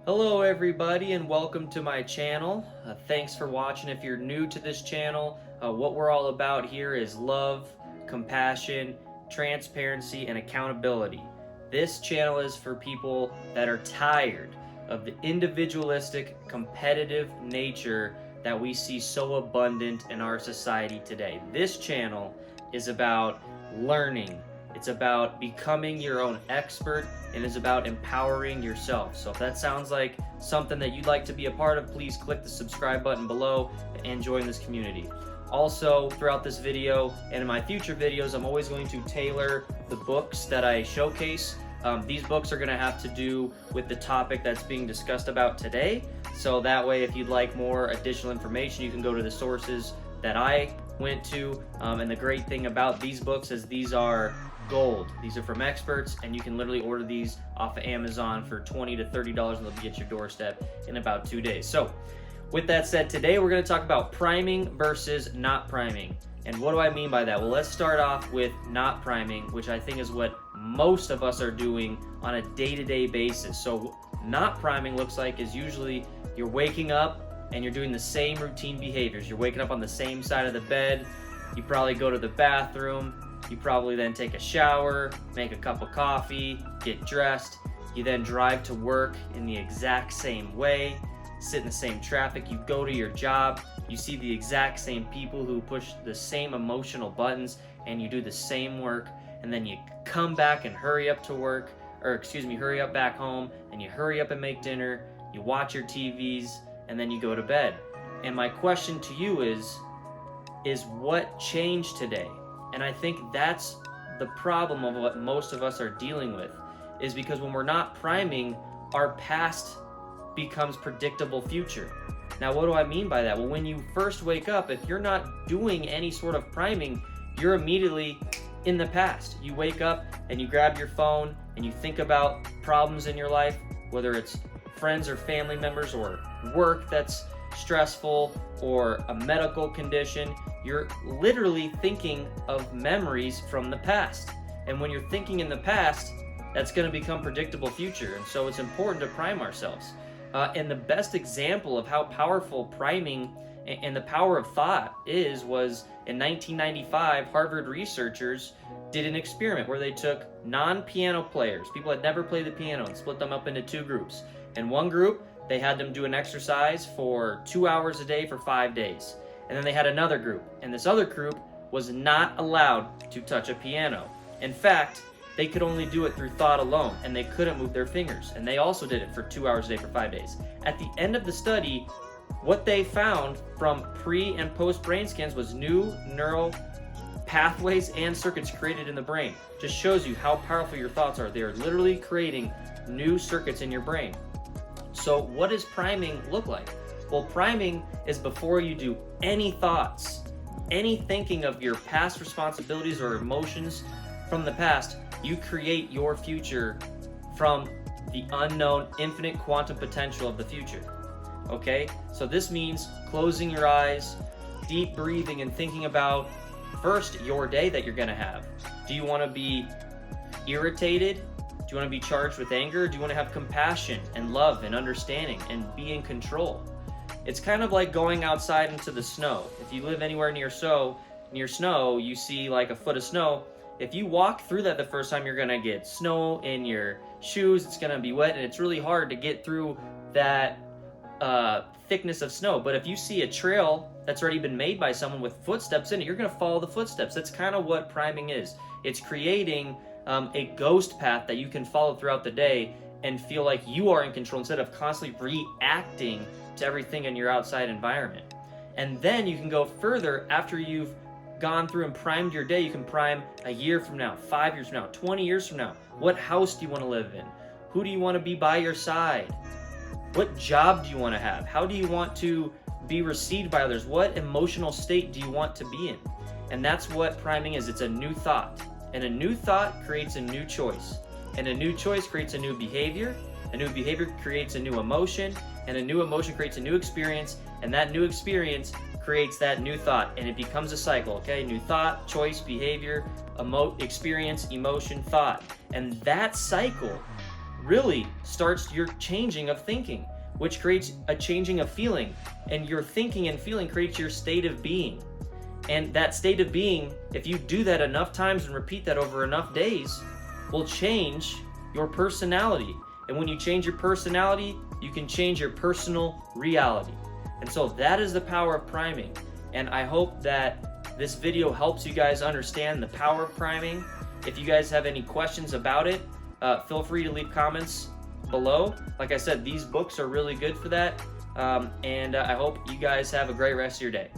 Hello everybody and welcome to my channel. Thanks for watching. If you're new to this channel, what we're all about here is love, compassion, transparency, and accountability. This channel is for people that are tired of the individualistic, competitive nature that we see so abundant in our society today. This channel is about learning. It's about becoming your own expert, and it's about empowering yourself. So if that sounds like something that you'd like to be a part of, please click the subscribe button below and join this community. Also, throughout this video and in my future videos, I'm always going to tailor the books that I showcase. These books are going to have to do with the topic that's being discussed about today. So that way, if you'd like more additional information, you can go to the sources that I went to. And the great thing about these books is these are gold. These are from experts, and you can literally order these off of Amazon for $20 to $30 and they'll be at your doorstep in about 2 days. So with that said, today we're going to talk about priming versus not priming. And what do I mean by that? Well, let's start off with not priming, which I think is what most of us are doing on a day-to-day basis. So not priming looks like is usually you're waking up and you're doing the same routine behaviors. You're waking up on the same side of the bed. You probably go to the bathroom. You probably then take a shower, make a cup of coffee, get dressed. You then drive to work in the exact same way, sit in the same traffic. You go to your job, you see the exact same people who push the same emotional buttons, and you do the same work, and then you come back and hurry up to work, hurry up back home, and you hurry up and make dinner, you watch your TVs, and then you go to bed. And my question to you is what changed today? And I think that's the problem of what most of us are dealing with, is because when we're not priming, our past becomes predictable future. Now, what do I mean by that? Well, when you first wake up, if you're not doing any sort of priming, you're immediately in the past. You wake up and you grab your phone and you think about problems in your life, whether it's friends or family members or work that's stressful or a medical condition. You're literally thinking of memories from the past. And when you're thinking in the past, that's going to become predictable future. And so it's important to prime ourselves. And the best example of how powerful priming and the power of thought was in 1995, Harvard researchers did an experiment where they took non-piano players, people that never played the piano, and split them up into two groups. In one group, they had them do an exercise for 2 hours a day for 5 days. And then they had another group, and this other group was not allowed to touch a piano. In fact, they could only do it through thought alone, and they couldn't move their fingers. And they also did it for 2 hours a day for 5 days. At the end of the study, what they found from pre and post brain scans was new neural pathways and circuits created in the brain. Just shows you how powerful your thoughts are. They're literally creating new circuits in your brain. So what does priming look like? Well, priming is before you do any thoughts, any thinking of your past responsibilities or emotions from the past. You create your future from the unknown infinite quantum potential of the future. Okay? So this means closing your eyes, deep breathing, and thinking about first your day that you're going to have. Do you want to be irritated? Do you want to be charged with anger? Do you want to have compassion and love and understanding and be in control? It's kind of like going outside into the snow. If you live anywhere near snow, you see like a foot of snow. If you walk through that the first time, you're going to get snow in your shoes. It's going to be wet, and it's really hard to get through that thickness of snow. But if you see a trail that's already been made by someone with footsteps in it, you're going to follow the footsteps. That's kind of what priming is. It's creating a ghost path that you can follow throughout the day and feel like you are in control instead of constantly reacting to everything in your outside environment. And then you can go further after you've gone through and primed your day. You can prime a year from now, 5 years from now, 20 years from now. What house do you want to live in? Who do you want to be by your side? What job do you want to have? How do you want to be received by others? What emotional state do you want to be in? And that's what priming is. It's a new thought. And a new thought creates a new choice. And a new choice creates a new behavior. A new behavior creates a new emotion. And a new emotion creates a new experience. And that new experience creates that new thought. And it becomes a cycle, okay? New thought, choice, behavior, experience, emotion, thought. And that cycle really starts your changing of thinking, which creates a changing of feeling. And your thinking and feeling creates your state of being. And that state of being, if you do that enough times and repeat that over enough days, will change your personality. And when you change your personality, you can change your personal reality. And so that is the power of priming. And I hope that this video helps you guys understand the power of priming. If you guys have any questions about it, feel free to leave comments below. Like I said, these books are really good for that. And I hope you guys have a great rest of your day.